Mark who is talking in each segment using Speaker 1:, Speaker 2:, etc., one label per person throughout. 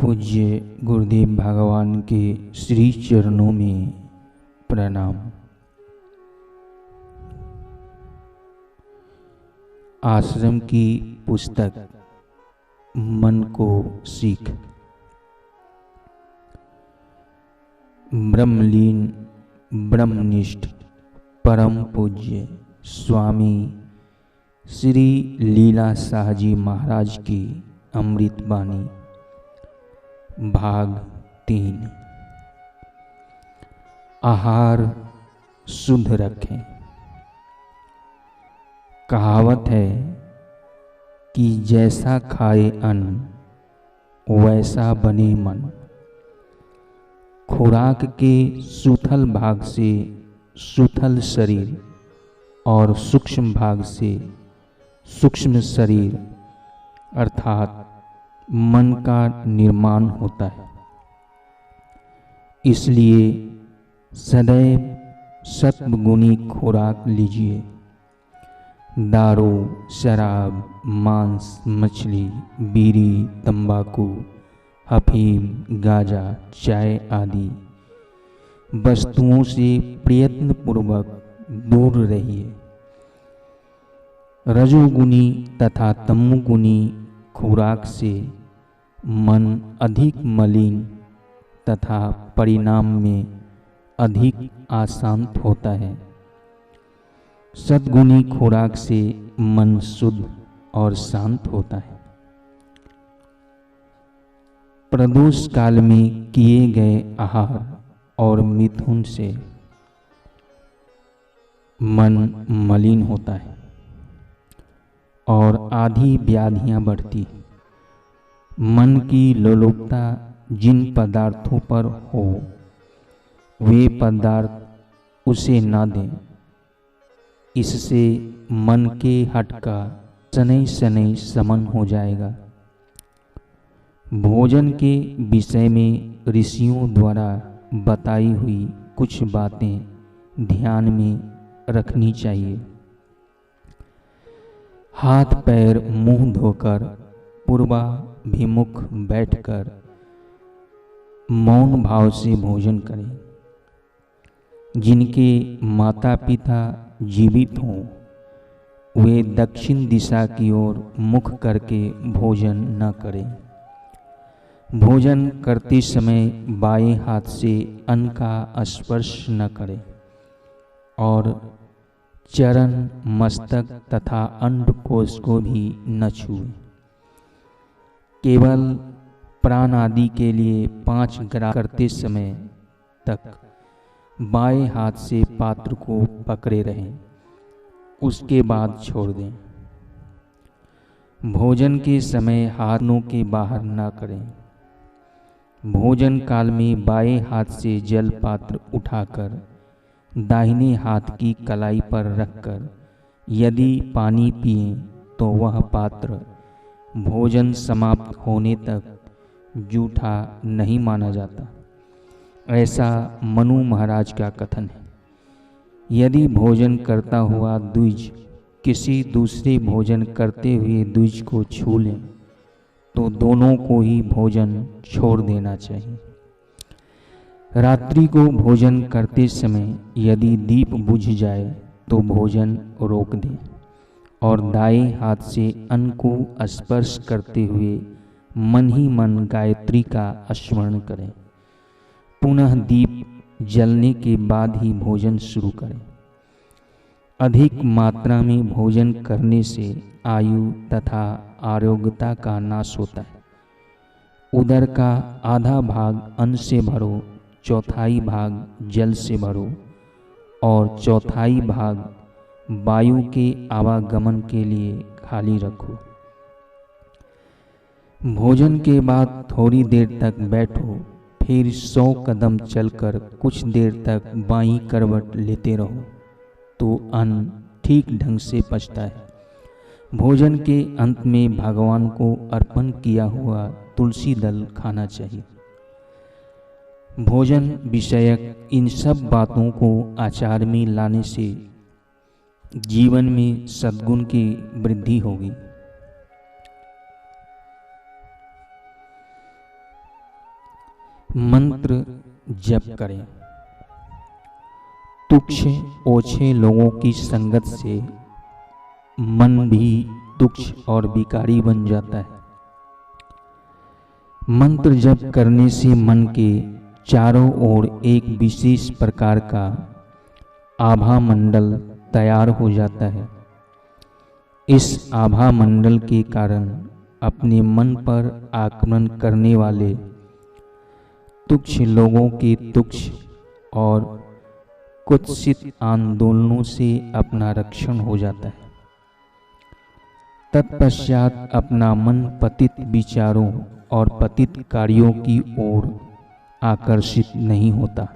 Speaker 1: पूज्य गुरुदेव भगवान के श्री चरणों में प्रणाम। आश्रम की पुस्तक मन को सीख। ब्रह्मलीन ब्रह्मनिष्ठ परम पूज्य स्वामी श्री लीला शाह जी महाराज की अमृत वाणी भाग 3। आहार शुद्ध रखें। कहावत है कि जैसा खाए अन्न वैसा बने मन। खुराक के सूथल भाग से सूथल शरीर और सूक्ष्म भाग से सूक्ष्म शरीर अर्थात मन का निर्माण होता है। इसलिए सदैव सत्वगुणी खुराक लीजिए। दारू, शराब, मांस, मछली, बीड़ी, तंबाकू, अफीम, गांजा, चाय आदि वस्तुओं से प्रयत्नपूर्वक दूर रहिए। रजोगुणी तथा तमोगुणी खुराक से मन अधिक मलिन तथा परिणाम में अधिक अशांत होता है। सद्गुणी खुराक से मन शुद्ध और शांत होता है। प्रदोष काल में किए गए आहार और मिथुन से मन मलिन होता है और आधी व्याधियां बढ़ती हैं। मन की लोलुपता जिन पदार्थों पर हो वे पदार्थ उसे न दें। इससे मन के हट का शनै शनै शमन हो जाएगा। भोजन के विषय में ऋषियों द्वारा बताई हुई कुछ बातें ध्यान में रखनी चाहिए। हाथ पैर मुंह धोकर पूर्वाभिमुख बैठकर मौन भाव से भोजन करें। जिनके माता पिता जीवित हों वे दक्षिण दिशा की ओर मुख करके भोजन न करें। भोजन करते समय बाएं हाथ से अन्न का स्पर्श न करें और चरण, मस्तक तथा अंडकोश को भी न छुएं। केवल प्राण आदि के लिए 5 ग्रास करते समय तक बाएं हाथ से पात्र को पकड़े रहें, उसके बाद छोड़ दें। भोजन के समय हाथों के बाहर न करें। भोजन काल में बाएं हाथ से जल पात्र उठाकर दाहिने हाथ की कलाई पर रखकर यदि पानी पिएं तो वह पात्र भोजन समाप्त होने तक जूठा नहीं माना जाता। ऐसा मनु महाराज का कथन है। यदि भोजन करता हुआ द्विज किसी दूसरे भोजन करते हुए द्विज को छू लें तो दोनों को ही भोजन छोड़ देना चाहिए। रात्रि को भोजन करते समय यदि दीप बुझ जाए तो भोजन रोक दें और दाएं हाथ से अन्न को स्पर्श करते हुए मन ही मन गायत्री का स्मरण करें। पुनः दीप जलने के बाद ही भोजन शुरू करें। अधिक मात्रा में भोजन करने से आयु तथा आरोग्यता का नाश होता है। उदर का आधा भाग अन्न से भरो, चौथाई भाग जल से भरो और चौथाई भाग वायु के आवागमन के लिए खाली रखो। भोजन के बाद थोड़ी देर तक बैठो, फिर 100 कदम चलकर कुछ देर तक बाईं करवट लेते रहो तो अन्न ठीक ढंग से पचता है। भोजन के अंत में भगवान को अर्पण किया हुआ तुलसी दल खाना चाहिए। भोजन विषयक इन सब बातों को आचार में लाने से जीवन में सद्गुण की वृद्धि होगी। मंत्र जप करें। तुच्छ ओछे लोगों की संगत से मन भी तुच्छ और विकारी बन जाता है। मंत्र जप करने से मन के चारों ओर एक विशेष प्रकार का आभा मंडल तैयार हो जाता है। इस आभा मंडल के कारण अपने मन पर आक्रमण करने वाले तुच्छ लोगों के तुच्छ और कुत्सित आंदोलनों से अपना रक्षण हो जाता है। तत्पश्चात अपना मन पतित विचारों और पतित कार्यों की ओर आकर्षित नहीं होता।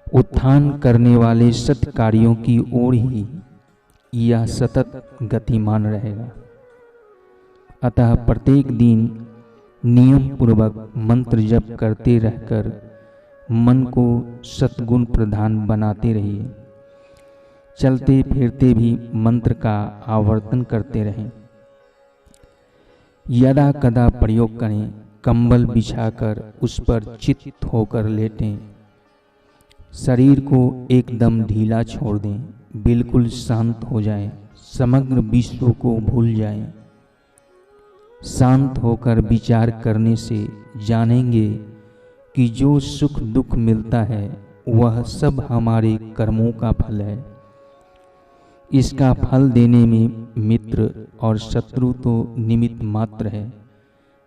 Speaker 1: उत्थान करने वाले सत कार्यों की ओर ही यह सतत गतिमान रहेगा। अतः प्रत्येक दिन नियम पूर्वक मंत्र जप करते रहकर मन को सद्गुण प्रधान बनाते रहिए। चलते फिरते भी मंत्र का आवर्तन करते रहें। यदा कदा प्रयोग करें। कंबल बिछाकर उस पर चित्त होकर लेटें। शरीर को एकदम ढीला छोड़ दें। बिल्कुल शांत हो जाएं। समग्र विश्व को भूल जाएं। शांत होकर विचार करने से जानेंगे कि जो सुख दुख मिलता है वह सब हमारे कर्मों का फल है। इसका फल देने में मित्र और शत्रु तो निमित्त मात्र है।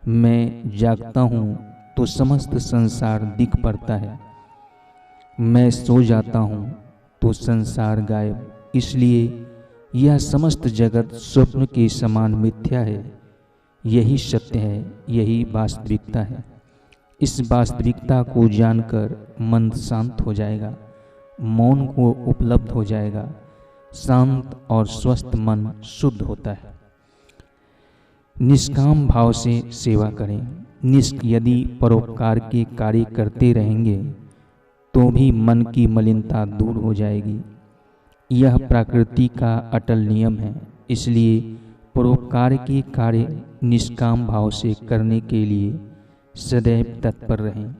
Speaker 1: मैं जागता हूँ तो समस्त संसार दिख पड़ता है। मैं सो जाता हूँ तो संसार गायब। इसलिए यह समस्त जगत स्वप्न के समान मिथ्या है। यही सत्य है, यही वास्तविकता है। इस वास्तविकता को जानकर मन शांत हो जाएगा, मौन को उपलब्ध हो जाएगा। शांत और स्वस्थ मन शुद्ध होता है। निष्काम भाव से सेवा करें। यदि परोपकार के कार्य करते रहेंगे तो भी मन की मलिनता दूर हो जाएगी। यह प्रकृति का अटल नियम है। इसलिए परोपकार के कार्य निष्काम भाव से करने के लिए सदैव तत्पर रहें।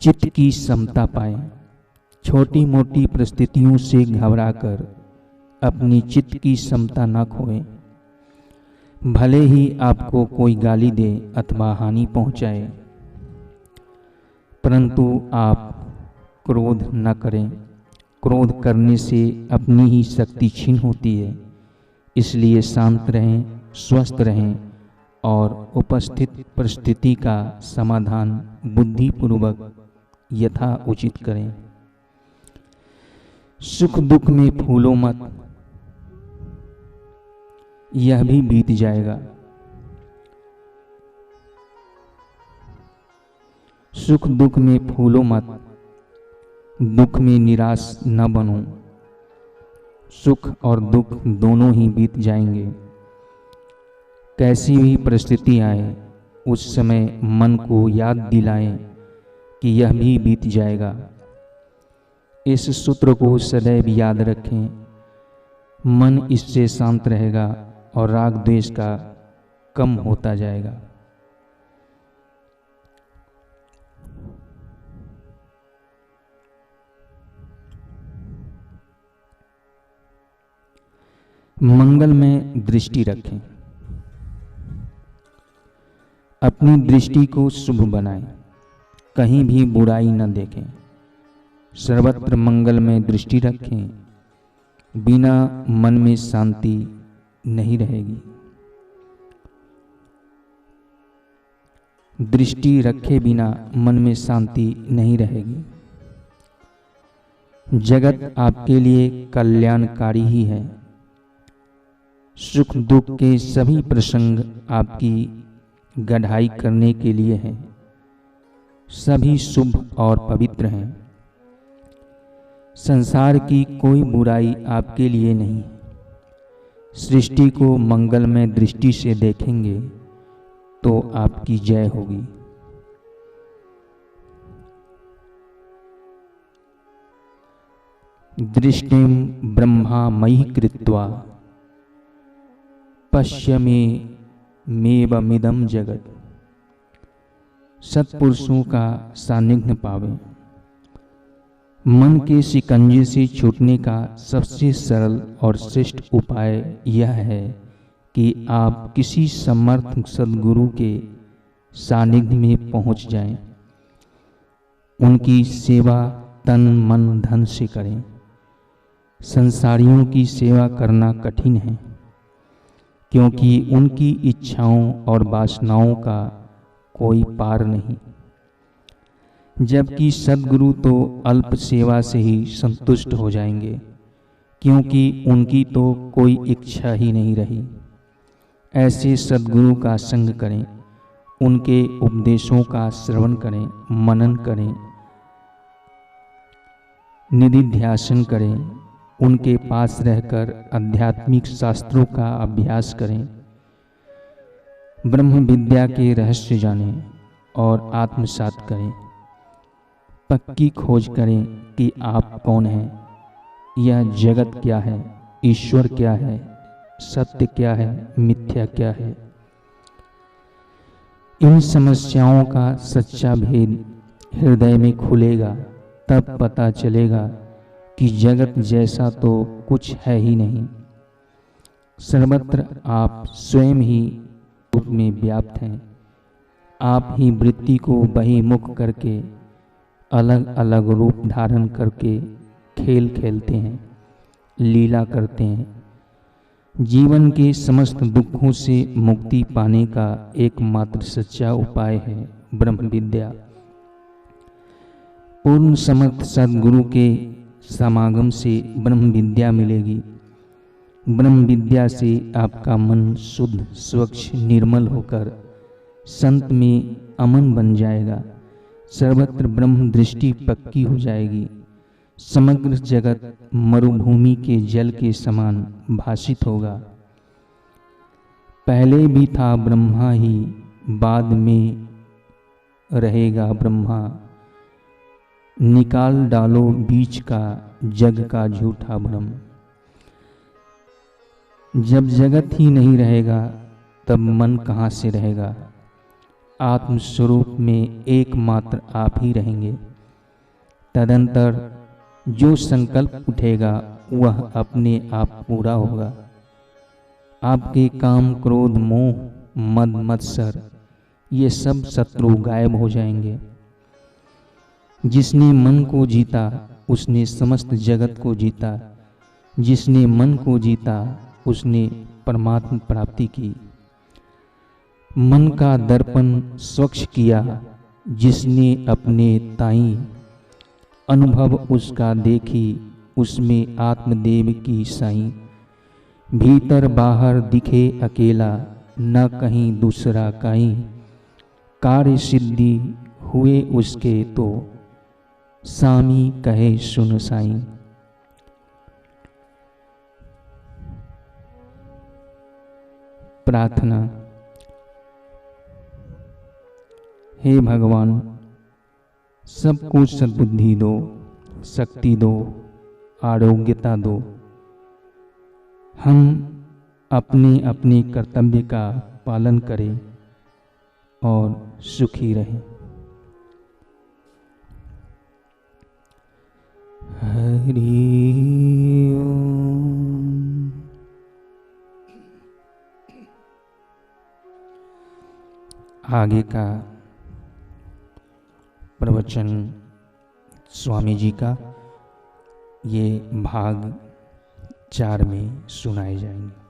Speaker 1: चित्त की समता पाएं। छोटी मोटी परिस्थितियों से घबराकर अपनी चित्त की समता न खोएं। भले ही आपको कोई गाली दे अथवा हानि पहुंचाए, परंतु आप क्रोध न करें। क्रोध करने से अपनी ही शक्ति क्षीण होती है। इसलिए शांत रहें, स्वस्थ रहें और उपस्थित परिस्थिति का समाधान बुद्धिपूर्वक यथा उचित करें। सुख दुख में फूलो मत, यह भी बीत जाएगा। सुख दुख में फूलो मत, दुख में निराश न बनो। सुख और दुख दोनों ही बीत जाएंगे। कैसी भी परिस्थिति आए उस समय मन को याद दिलाएं कि यह भी बीत जाएगा। इस सूत्र को सदैव याद रखें। मन इससे शांत रहेगा और राग द्वेष का कम होता जाएगा। मंगल में दृष्टि रखें। अपनी दृष्टि को शुभ बनाएं। कहीं भी बुराई न देखें। सर्वत्र मंगल में दृष्टि रखें। बिना मन में शांति नहीं रहेगी। दृष्टि रखे बिना मन में शांति नहीं रहेगी। जगत आपके लिए कल्याणकारी ही है। सुख दुख के सभी प्रसंग आपकी गढ़ाई करने के लिए हैं। सभी शुभ और पवित्र हैं। संसार की कोई बुराई आपके लिए नहीं। सृष्टि को मंगलमय दृष्टि से देखेंगे तो आपकी जय होगी। दृष्टिं ब्रह्मा मयि कृत्वा पश्य मे मेवमिदं जगत्। सत्पुरुषों का सानिध्य पावे। मन के शिकंजे से छूटने का सबसे सरल और श्रेष्ठ उपाय यह है कि आप किसी समर्थ सद्गुरु के सानिध्य में पहुंच जाएं। उनकी सेवा तन मन धन से करें। संसारियों की सेवा करना कठिन है, क्योंकि उनकी इच्छाओं और वासनाओं का कोई पार नहीं, जबकि सद्गुरु तो अल्प सेवा से ही संतुष्ट हो जाएंगे, क्योंकि उनकी तो कोई इच्छा ही नहीं रही। ऐसे सद्गुरु का संग करें, उनके उपदेशों का श्रवण करें, मनन करें, निधिध्यासन करें, उनके पास रहकर आध्यात्मिक शास्त्रों का अभ्यास करें, ब्रह्म विद्या के रहस्य जानें और आत्मसात करें। पक्की खोज करें कि आप कौन हैं, यह जगत क्या है, ईश्वर क्या है, सत्य क्या है, मिथ्या क्या है। इन समस्याओं का सच्चा भेद हृदय में खुलेगा, तब पता चलेगा कि जगत जैसा तो कुछ है ही नहीं। सर्वत्र आप स्वयं ही रूप में व्याप्त हैं। आप ही वृत्ति को बहिर्मुख करके अलग अलग रूप धारण करके खेल खेलते हैं, लीला करते हैं। जीवन के समस्त दुखों से मुक्ति पाने का एकमात्र सच्चा उपाय है ब्रह्म विद्या। पूर्ण समर्थ सद्गुरु के समागम से ब्रह्म विद्या मिलेगी। ब्रह्म विद्या से आपका मन शुद्ध, स्वच्छ, निर्मल होकर संत में अमन बन जाएगा। सर्वत्र ब्रह्म दृष्टि पक्की हो जाएगी। समग्र जगत मरुभूमि के जल के समान भासित होगा। पहले भी था ब्रह्मा ही, बाद में रहेगा ब्रह्मा। निकाल डालो बीच का जग का झूठा भ्रम। जब जगत ही नहीं रहेगा तब मन कहाँ से रहेगा। आत्मस्वरूप में एकमात्र आप ही रहेंगे। तदंतर जो संकल्प उठेगा वह अपने आप पूरा होगा। आपके काम, क्रोध, मोह, मद, मत्सर ये सब शत्रु गायब हो जाएंगे। जिसने मन को जीता उसने समस्त जगत को जीता। जिसने मन को जीता उसने परमात्मा प्राप्ति की। मन का दर्पण स्वच्छ किया जिसने अपने ताई, अनुभव उसका देखी उसमें आत्मदेव की साई। भीतर बाहर दिखे अकेला, न कहीं दूसरा काई। कार्य सिद्धि हुए उसके तो, सामी कहे सुन साईं। प्रार्थना। हे भगवान, सबको सद्बुद्धि दो, शक्ति दो, आरोग्यता दो। हम अपने अपने कर्तव्य का पालन करें और सुखी रहें। हरि ओम। आगे का प्रवचन स्वामी जी का ये भाग 4 में सुनाए जाएंगे।